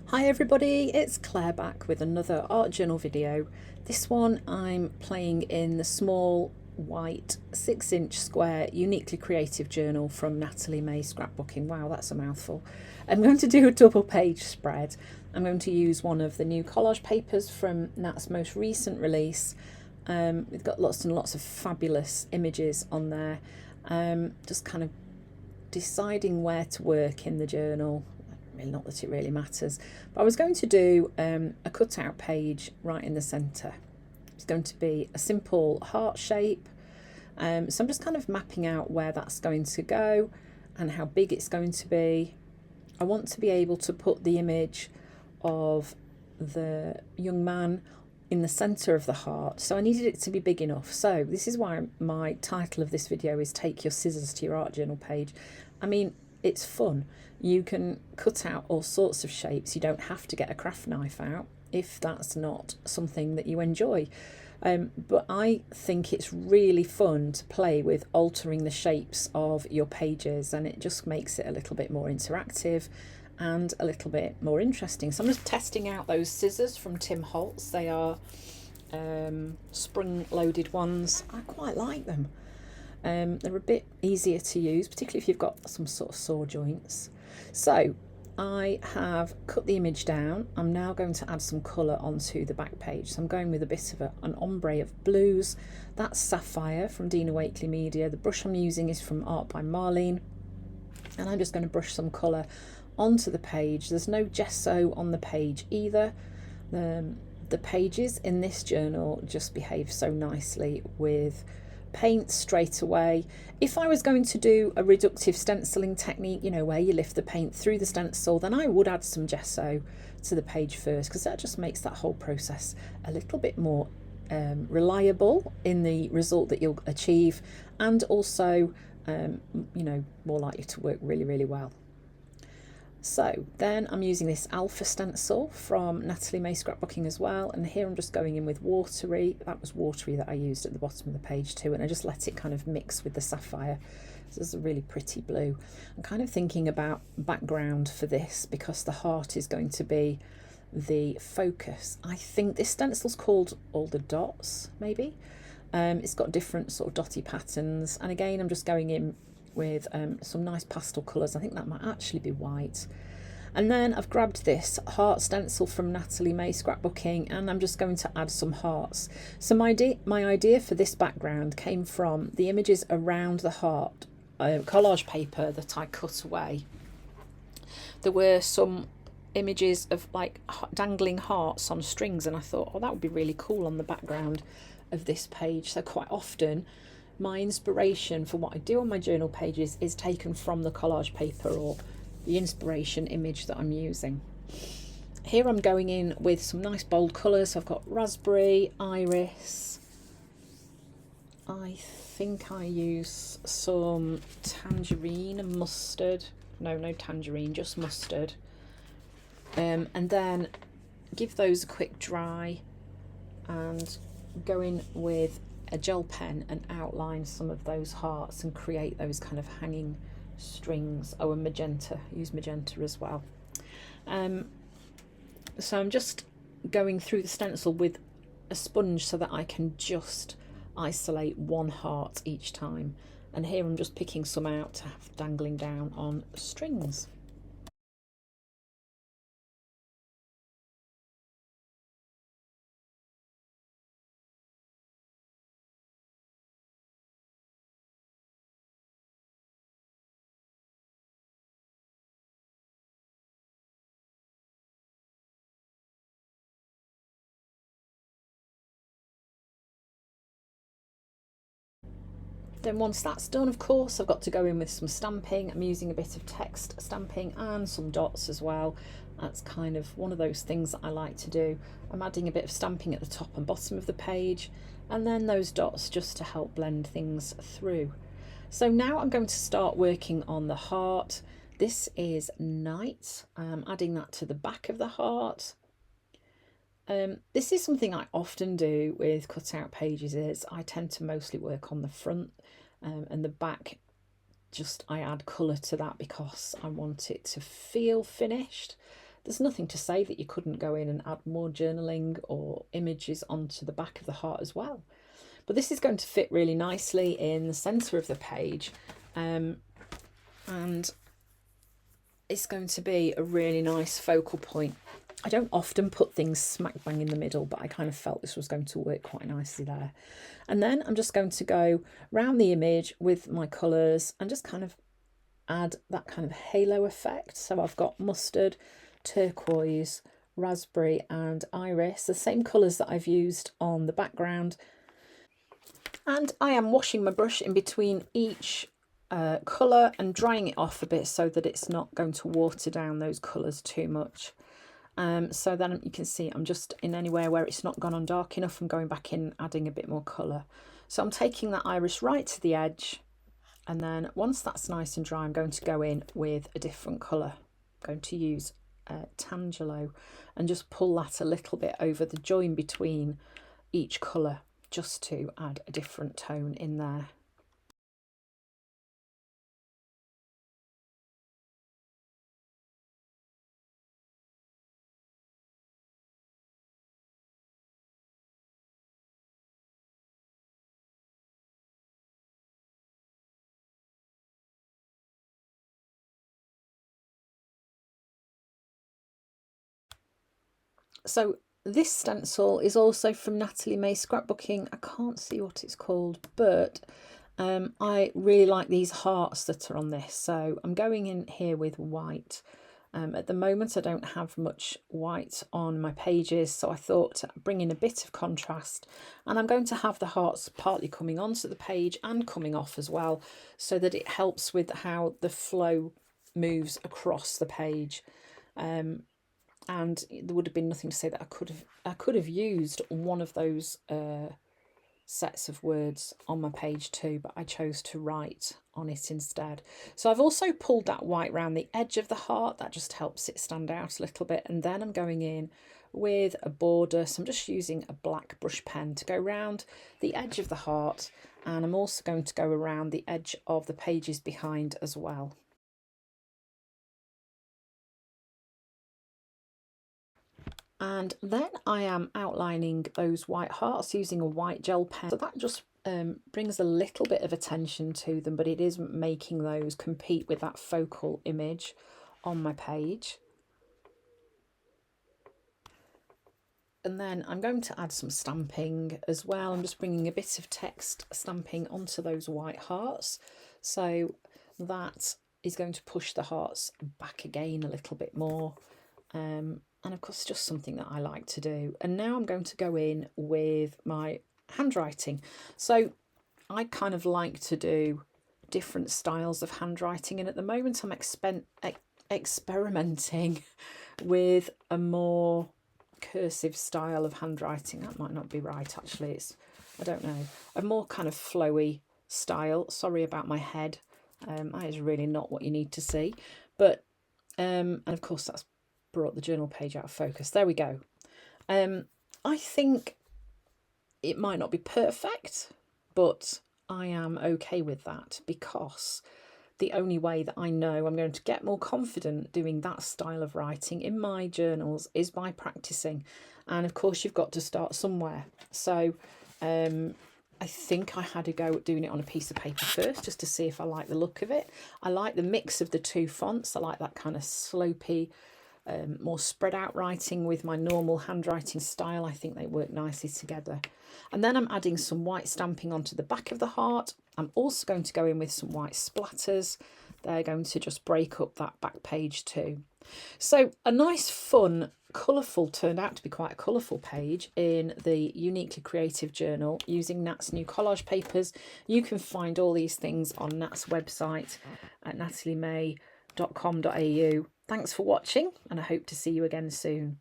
Hi everybody, it's Claire back with another art journal video. This one I'm playing in the small white 6-inch square uniquely creative journal from Natalie May Scrapbooking. Wow, that's a mouthful. I'm going to do a double page spread. I'm going to use one of the new collage papers from Nat's most recent release. We've got lots and lots of fabulous images on there. Just kind of deciding where to work in the journal. Not that it really matters, but I was going to do a cutout page right in the centre. It's going to be a simple heart shape, so I'm just kind of mapping out where that's going to go and how big it's going to be. I want to be able to put the image of the young man in the centre of the heart, so I needed it to be big enough. So this is why my title of this video is Take Your Scissors to Your Art Journal Page. I mean, it's fun. You can cut out all sorts of shapes. You don't have to get a craft knife out if that's not something that you enjoy. But I think it's really fun to play with altering the shapes of your pages, and it just makes it a little bit more interactive and a little bit more interesting. So I'm just testing out those scissors from Holtz. They are spring-loaded ones. I quite like them. They're a bit easier to use, particularly if you've got some sort of saw joints. So I have cut the image down. I'm now going to add some colour onto the back page. So I'm going with a bit of an ombre of blues. That's Sapphire from Dina Wakley Media. The brush I'm using is from Art by Marlene. And I'm just going to brush some colour onto the page. There's no gesso on the page either. The pages in this journal just behave so nicely with paint straight away. If I was going to do a reductive stenciling technique, you know, where you lift the paint through the stencil, then I would add some gesso to the page first, because that just makes that whole process a little bit more reliable in the result that you'll achieve, and also you know, more likely to work really, really well. So then I'm using this Alpha stencil from Natalie May Scrapbooking as well, and here I'm just going in with watery. That was watery that I used at the bottom of the page too, and I just let it kind of mix with the sapphire. So this is a really pretty blue. I'm kind of thinking about background for this because the heart is going to be the focus. I think this stencil's called All the Dots, maybe. It's got different sort of dotty patterns, and again I'm just going in with some nice pastel colours. I think that might actually be white. And then I've grabbed this heart stencil from Natalie May Scrapbooking, and I'm just going to add some hearts. So my idea for this background came from the images around the heart collage paper that I cut away. There were some images of like dangling hearts on strings, and I thought, oh, that would be really cool on the background of this page. So quite often my inspiration for what I do on my journal pages is taken from the collage paper or the inspiration image that I'm using. Here I'm going in with some nice bold colours. I've got raspberry, iris. I think I use some tangerine and mustard. No tangerine, just mustard. And then give those a quick dry and go in with a gel pen and outline some of those hearts and create those kind of hanging strings. Oh, and magenta, use magenta as well. So I'm just going through the stencil with a sponge so that I can just isolate one heart each time, and here I'm just picking some out to have dangling down on strings. Then once that's done, of course, I've got to go in with some stamping. I'm using a bit of text stamping and some dots as well. That's kind of one of those things that I like to do. I'm adding a bit of stamping at the top and bottom of the page, and then those dots just to help blend things through. So now I'm going to start working on the heart. This is Night. I'm adding that to the back of the heart. This is something I often do with cutout pages. Is I tend to mostly work on the front, and the back just I add colour to that because I want it to feel finished. there's nothing to say that you couldn't go in and add more journaling or images onto the back of the heart as well. But this is going to fit really nicely in the centre of the page, and it's going to be a really nice focal point. I don't often put things smack bang in the middle, but I kind of felt this was going to work quite nicely there. And then I'm just going to go around the image with my colours and just kind of add that kind of halo effect. So I've got mustard, turquoise, raspberry and iris, the same colours that I've used on the background. And I am washing my brush in between each colour and drying it off a bit so that it's not going to water down those colours too much. So then you can see I'm just in anywhere where it's not gone on dark enough, I'm going back in, adding a bit more colour. So I'm taking that iris right to the edge, and then once that's nice and dry, I'm going to go in with a different colour. I'm going to use Tangelo and just pull that a little bit over the join between each colour, just to add a different tone in there. So this stencil is also from Natalie May Scrapbooking. I can't see what it's called, but I really like these hearts that are on this. So I'm going in here with white. At the moment I don't have much white on my pages, so I thought bring in a bit of contrast, and I'm going to have the hearts partly coming onto the page and coming off as well, so that it helps with how the flow moves across the page. And there would have been nothing to say that I could have used one of those sets of words on my page too, but I chose to write on it instead. So I've also pulled that white round the edge of the heart. That just helps it stand out a little bit. And then I'm going in with a border, so I'm just using a black brush pen to go around the edge of the heart, and I'm also going to go around the edge of the pages behind as well. And then I am outlining those white hearts using a white gel pen. So that just brings a little bit of attention to them, but it isn't making those compete with that focal image on my page. And then I'm going to add some stamping as well. I'm just bringing a bit of text stamping onto those white hearts. So that is going to push the hearts back again a little bit more. And of course, it's just something that I like to do. And now I'm going to go in with my handwriting. So I kind of like to do different styles of handwriting. And at the moment, I'm experimenting with a more cursive style of handwriting. That might not be right, actually. I don't know. A more kind of flowy style. Sorry about my head. That is really not what you need to see. But, and of course, that's brought the journal page out of focus. There we go. I think it might not be perfect, but I am okay with that, because the only way that I know I'm going to get more confident doing that style of writing in my journals is by practicing. And of course, you've got to start somewhere. So I think I had a go at doing it on a piece of paper first, just to see if I like the look of it. I like the mix of the two fonts. I like that kind of slopey, more spread out writing with my normal handwriting style. I think they work nicely together. And then I'm adding some white stamping onto the back of the heart. I'm also going to go in with some white splatters. They're going to just break up that back page too. So a nice, fun, colourful, turned out to be quite a colourful page in the Uniquely Creative Journal using Nat's new collage papers. You can find all these things on Nat's website at nataliemay.com.au. Thanks for watching, and I hope to see you again soon.